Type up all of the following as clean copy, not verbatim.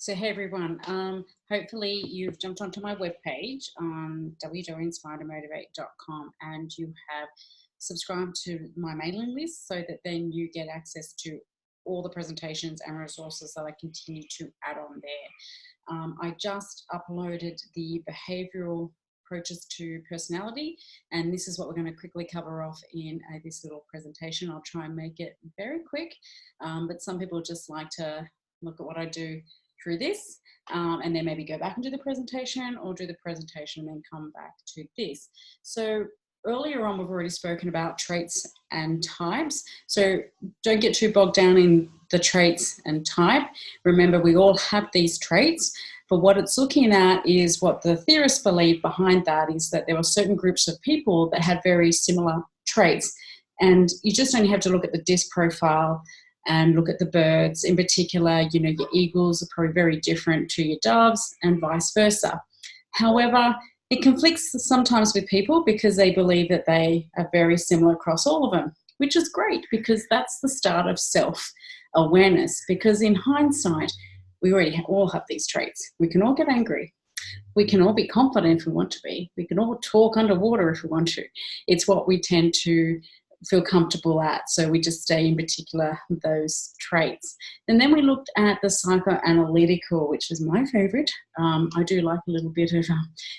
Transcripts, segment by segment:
So hey everyone, hopefully you've jumped onto my webpage on www.inspiredandmotivate.com and you have subscribed to my mailing list so that then you get access to all the presentations and resources that I continue to add on there. I just uploaded the behavioural approaches to personality, and this is what we're going to quickly cover off in this little presentation. I'll try and make it very quick, but some people just like to look at what I do through this and then maybe go back and do the presentation, or do the presentation and then come back to this. So earlier on, we've already spoken about traits and types. So don't get too bogged down in the traits and type. Remember, we all have these traits, but what it's looking at is what the theorists believe behind that is that there were certain groups of people that had very similar traits. And you just only have to look at the disc profile and look at the birds. In particular, you know, your eagles are probably very different to your doves and vice versa. However, it conflicts sometimes with people because they believe that they are very similar across all of them, which is great because that's the start of self-awareness. Because in hindsight, we already all have these traits. We can all get angry. We can all be confident if we want to be. We can all talk underwater if we want to. It's what we tend to feel comfortable at, so we just stay in particular those traits. And then we looked at the psychoanalytical, which is my favorite. I do like a little bit of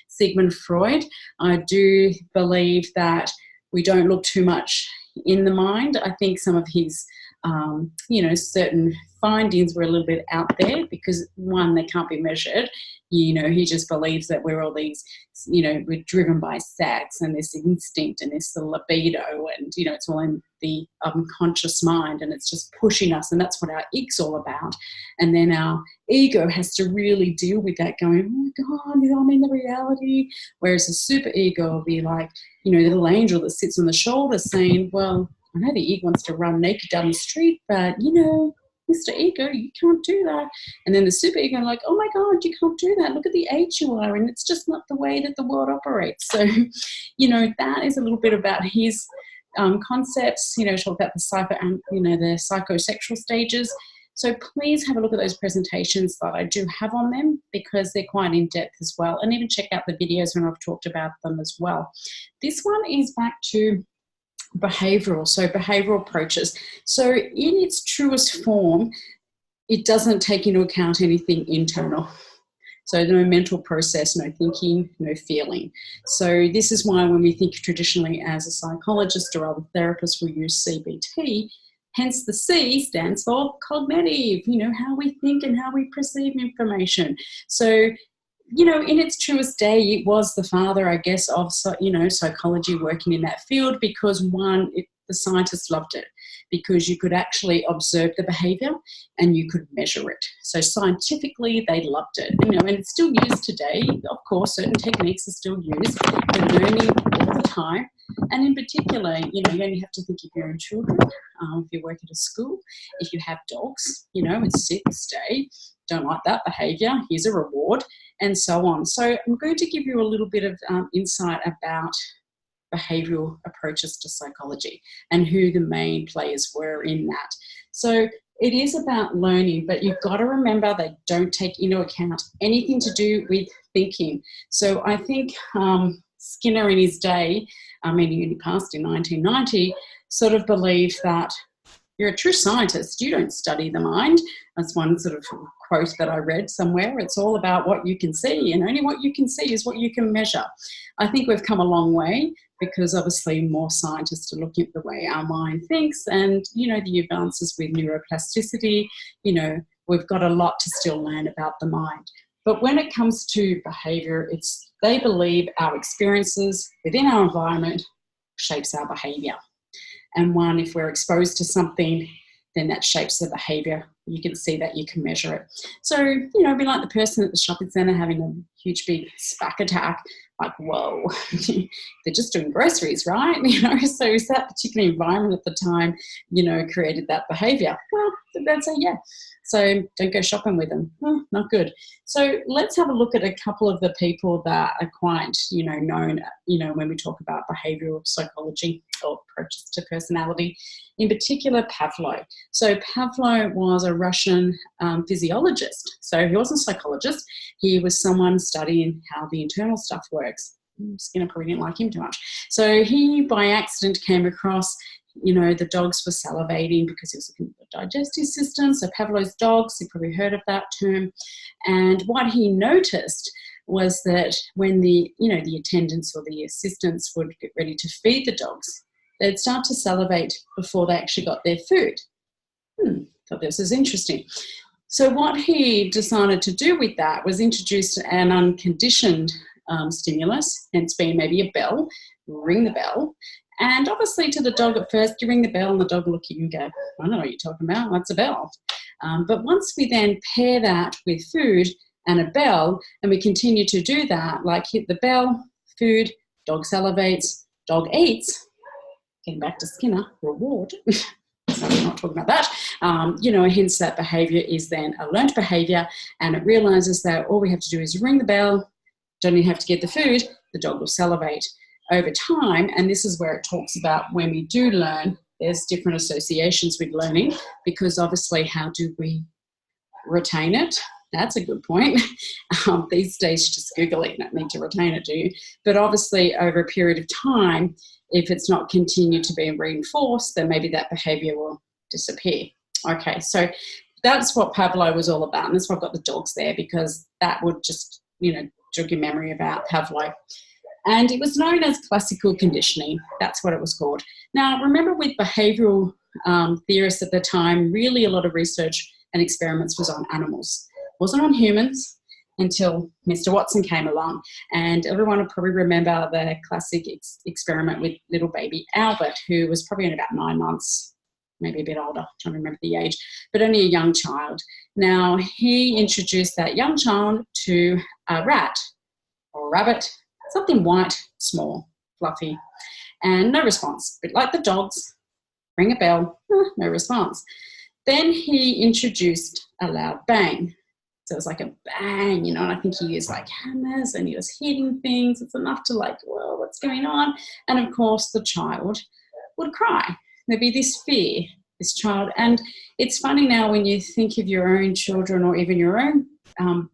Sigmund Freud. I do believe that we don't look too much in the mind. I think some of his certain findings were a little bit out there because, one, they can't be measured. He just believes that we're all these, we're driven by sex and this instinct and this libido, and, it's all in the unconscious mind, and it's just pushing us, and that's what our ego's all about. And then our ego has to really deal with that, going, oh my God, I'm in the reality. Whereas a super ego will be like, the little angel that sits on the shoulder saying, well, I know the ego wants to run naked down the street, but, Mr. Ego, you can't do that. And then the super ego like, oh my God, you can't do that. Look at the age you are. And it's just not the way that the world operates. So, that is a little bit about his concepts, talk about the psychosexual stages. So please have a look at those presentations that I do have on them, because they're quite in depth as well. And even check out the videos when I've talked about them as well. This one is back to behavioural, so behavioural approaches. So in its truest form, it doesn't take into account anything internal. So no mental process, no thinking, no feeling. So this is why when we think traditionally as a psychologist or other therapists, we use CBT. Hence the C stands for cognitive, how we think and how we perceive information. So in its truest day, it was the father, I guess, of, psychology working in that field, because the scientists loved it, because you could actually observe the behaviour and you could measure it. So scientifically, they loved it, and it's still used today. Of course, certain techniques are still used. We're learning all the time. And in particular, you only have to think of your own children. If you work at a school, if you have dogs, it's sit, stay, don't like that behaviour, here's a reward, and so on. So I'm going to give you a little bit of insight about behavioural approaches to psychology and who the main players were in that. So it is about learning, but you've got to remember they don't take into account anything to do with thinking. So I think Skinner in his day, he only passed in 1990, sort of believed that you're a true scientist, you don't study the mind. That's one sort of quote that I read somewhere. It's all about what you can see, and only what you can see is what you can measure. I think we've come a long way, because obviously more scientists are looking at the way our mind thinks, and, the advances with neuroplasticity, we've got a lot to still learn about the mind. But when it comes to behaviour, they believe our experiences within our environment shapes our behaviour. And if we're exposed to something, then that shapes the behaviour. You can see that, you can measure it. So, it'd be like the person at the shopping centre having a huge big SPAC attack. like, whoa, they're just doing groceries, right? So is that particular environment at the time, created that behavior? Well, they'd say, yeah. So don't go shopping with them. Not good. So let's have a look at a couple of the people that are quite, known, when we talk about behavioural psychology or approaches to personality, in particular Pavlov. So Pavlov was a Russian physiologist. So he wasn't a psychologist. He was someone studying how the internal stuff works. Skinner probably didn't like him too much. So he, by accident, came across the dogs were salivating because he was looking at the digestive system. So Pavlov's dogs, you probably heard of that term. And what he noticed was that when the attendants or the assistants would get ready to feed the dogs, they'd start to salivate before they actually got their food. Thought this was interesting. So what he decided to do with that was introduce an unconditioned stimulus, hence being maybe a bell, ring the bell. And obviously to the dog at first, you ring the bell and the dog will look at you and go, I don't know what you're talking about, that's a bell. But once we then pair that with food and a bell, and we continue to do that, like hit the bell, food, dog salivates, dog eats, getting back to Skinner, reward. So we're not talking about that. Hence that behaviour is then a learnt behaviour, and it realises that all we have to do is ring the bell, don't even have to get the food, the dog will salivate. Over time, and this is where it talks about when we do learn, there's different associations with learning, because obviously how do we retain it? That's a good point. These days, just Google it, you don't need to retain it, do you? But obviously over a period of time, if it's not continued to be reinforced, then maybe that behaviour will disappear. Okay, so that's what Pavlov was all about, and that's why I've got the dogs there, because that would just, jog your memory about Pavlov. And it was known as classical conditioning. That's what it was called. Now, remember with behavioural theorists at the time, really a lot of research and experiments was on animals. It wasn't on humans until Mr. Watson came along. And everyone will probably remember the classic experiment with little baby Albert, who was probably in about 9 months, maybe a bit older, I'm trying to remember the age, but only a young child. Now, he introduced that young child to a rat or a rabbit, something white, small, fluffy, and no response. A bit like the dogs, ring a bell, no response. Then he introduced a loud bang. So it was like a bang, and I think he used like hammers and he was hitting things. It's enough to like, whoa, what's going on? And of course the child would cry. There'd be this fear, this child. And it's funny now when you think of your own children or even your own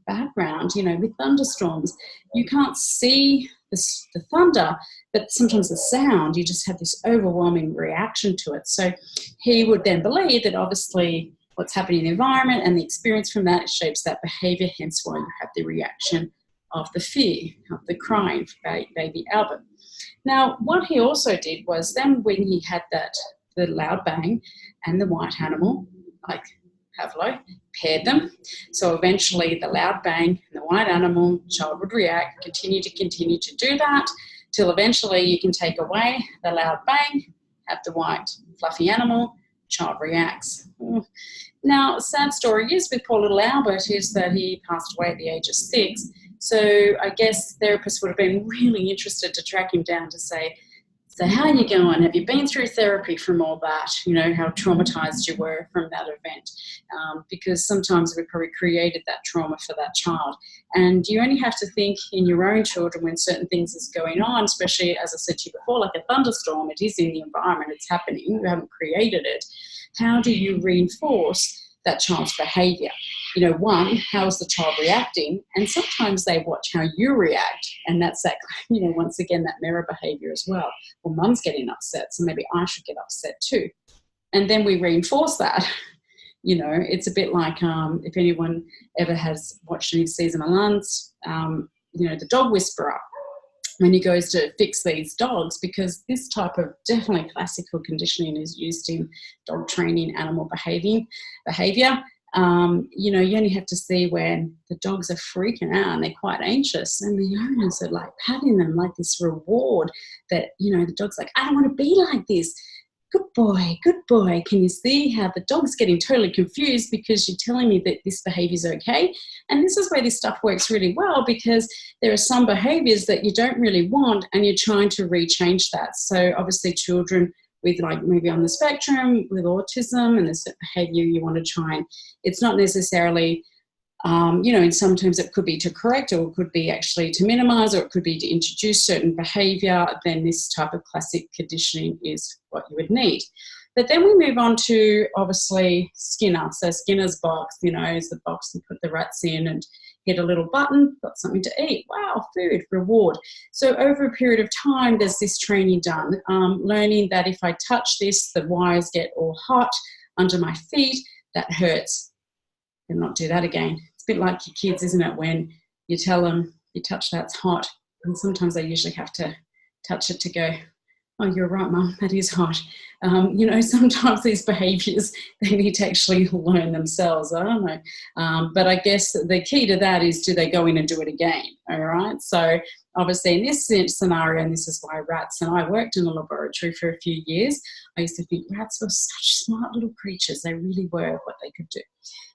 background, with thunderstorms, you can't see the thunder, but sometimes the sound, you just have this overwhelming reaction to it. So he would then believe that obviously what's happening in the environment and the experience from that shapes that behaviour, hence why you have the reaction of the fear, of the crying for baby Albert. Now, what he also did was then when he had the loud bang and the white animal, like Pavlov, paired them. So eventually the loud bang and the white animal, child would react, continue to do that, till eventually you can take away the loud bang, have the white fluffy animal, child reacts. Now, sad story is with poor little Albert is that he passed away at the age of 6. So I guess therapists would have been really interested to track him down to say, so how are you going? Have you been through therapy from all that? How traumatised you were from that event. Because sometimes we probably created that trauma for that child. And you only have to think in your own children when certain things is going on, especially, as I said to you before, like a thunderstorm, it is in the environment, it's happening, you haven't created it. How do you reinforce that child's behaviour? One, how is the child reacting? And sometimes they watch how you react, and that's that, once again, that mirror behaviour as well. Well, mum's getting upset, so maybe I should get upset too. And then we reinforce that. It's a bit like if anyone ever has watched any Cesar Millan's, the dog whisperer, when he goes to fix these dogs, because this type of definitely classical conditioning is used in dog training, animal behaviour. You only have to see when the dogs are freaking out and they're quite anxious, and the owners are like patting them like this reward that, the dog's like, I don't want to be like this. good boy, good boy. Can you see how the dog's getting totally confused because you're telling me that this behaviour is okay? And this is where this stuff works really well, because there are some behaviours that you don't really want and you're trying to rechange that. So obviously children with like maybe on the spectrum with autism and there's a behaviour you want to try and it's not necessarily and sometimes it could be to correct, or it could be actually to minimise, or it could be to introduce certain behaviour, then this type of classic conditioning is what you would need. But then we move on to, obviously, Skinner. So Skinner's box, is the box you put the rats in and hit a little button, got something to eat. Wow, food, reward. So over a period of time, there's this training done, learning that if I touch this, the wires get all hot under my feet, that hurts. And not do that again. It's a bit like your kids, isn't it? When you tell them you touch that's hot, and sometimes they usually have to touch it to go, oh, you're right, Mum, that is hot. Sometimes these behaviours, they need to actually learn themselves. I don't know. But I guess the key to that is, do they go in and do it again? All right. So obviously in this scenario, and this is why rats, and I worked in a laboratory for a few years, I used to think rats were such smart little creatures. They really were, what they could do.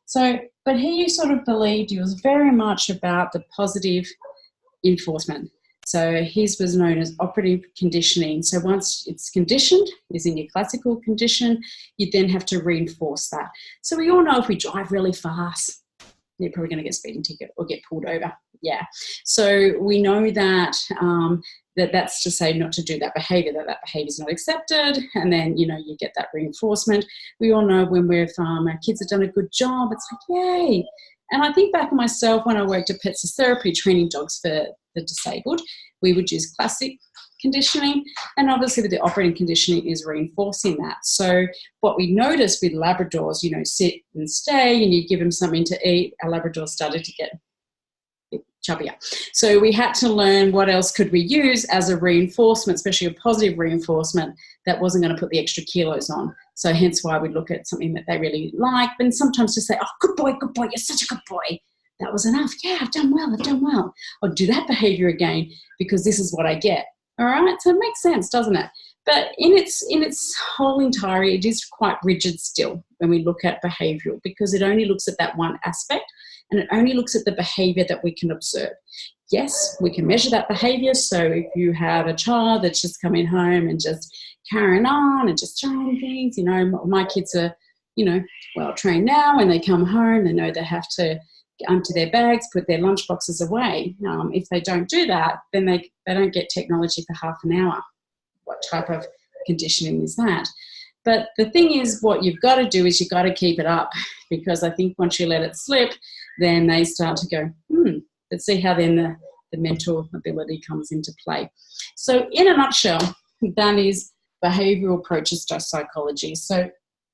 So, but he sort of believed he was very much about the positive enforcement. So his was known as operative conditioning. So once it's conditioned, is in your classical condition, you then have to reinforce that. So we all know if we drive really fast, you're probably going to get a speeding ticket or get pulled over. Yeah. So we know that that's to say not to do that behaviour, that behaviour is not accepted, and then, you get that reinforcement. We all know when our kids have done a good job, it's like, yay. And I think back on myself when I worked at Pets Therapy training dogs for the disabled, we would use classic conditioning, and obviously the operating conditioning is reinforcing that. So what we noticed with Labradors, sit and stay, and you give them something to eat, our Labradors started to get chubbier. So we had to learn what else could we use as a reinforcement, especially a positive reinforcement that wasn't going to put the extra kilos on. So hence why we look at something that they really like, and sometimes just say, oh, good boy, you're such a good boy. That was enough. Yeah, I've done well. I'll do that behaviour again because this is what I get. All right, so it makes sense, doesn't it? But in its whole entirety, it is quite rigid still when we look at behavioural, because it only looks at that one aspect, and it only looks at the behaviour that we can observe. Yes, we can measure that behaviour. So if you have a child that's just coming home and just carrying on and just trying things, my kids are, well trained now. When they come home, they know they have to empty their bags, put their lunch boxes away. If they don't do that, then they don't get technology for half an hour. What type of conditioning is that? But the thing is, what you've got to do is you've got to keep it up, because I think once you let it slip, then they start to go, but see how then the mental ability comes into play. So in a nutshell, that is behavioural approaches to psychology. So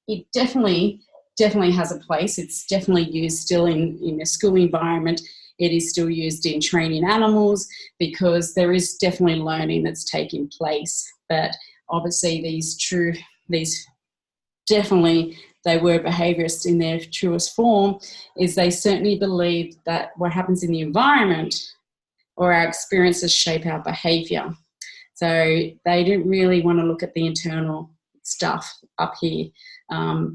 it definitely has a place. It's definitely used still in a school environment. It is still used in training animals, because there is definitely learning that's taking place. But obviously definitely they were behaviourists in their truest form, is they certainly believed that what happens in the environment or our experiences shape our behaviour. So they didn't really want to look at the internal stuff up here.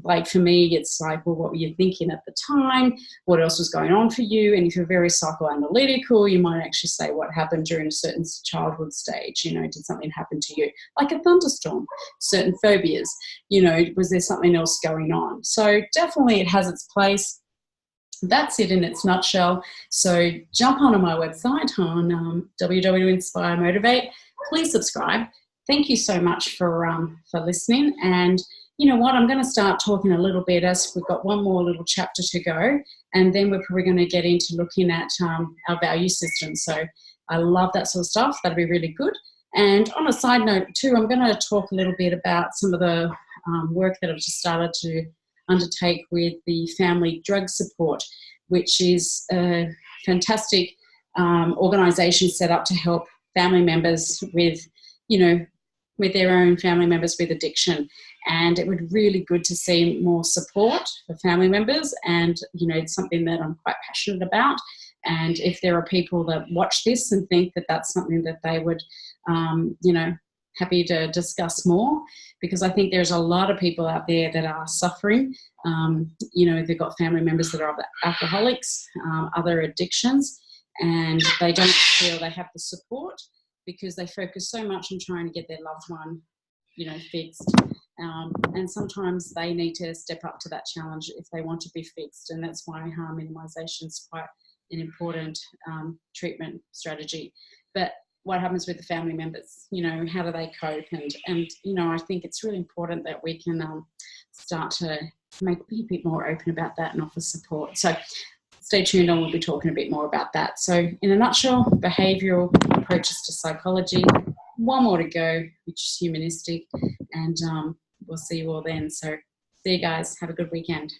Like for me, it's like, well, what were you thinking at the time? What else was going on for you? And if you're very psychoanalytical, you might actually say what happened during a certain childhood stage. Did something happen to you? Like a thunderstorm, certain phobias, was there something else going on? So definitely it has its place. That's it in its nutshell. So jump onto my website on www.inspire motivate. Please subscribe. Thank you so much for listening. And you know what, I'm going to start talking a little bit, as we've got one more little chapter to go, and then we're probably going to get into looking at our value system. So I love that sort of stuff. That'll be really good. And on a side note too, I'm going to talk a little bit about some of the work that I've just started to undertake with the family drug support, which is a fantastic organisation set up to help family members with their own family members with addiction. And it would be really good to see more support for family members. And, it's something that I'm quite passionate about. And if there are people that watch this and think that that's something that they would, happy to discuss more, because I think there's a lot of people out there that are suffering. They've got family members that are alcoholics, other addictions, and they don't feel they have the support because they focus so much on trying to get their loved one, fixed. And sometimes they need to step up to that challenge if they want to be fixed. And that's why harm minimisation is quite an important treatment strategy. But what happens with the family members? How do they cope? And I think it's really important that we can start to be a bit more open about that and offer support. So stay tuned on, we'll be talking a bit more about that. So in a nutshell, behavioural approaches to psychology. One more to go, which is humanistic, and we'll see you all then. So see you guys. Have a good weekend.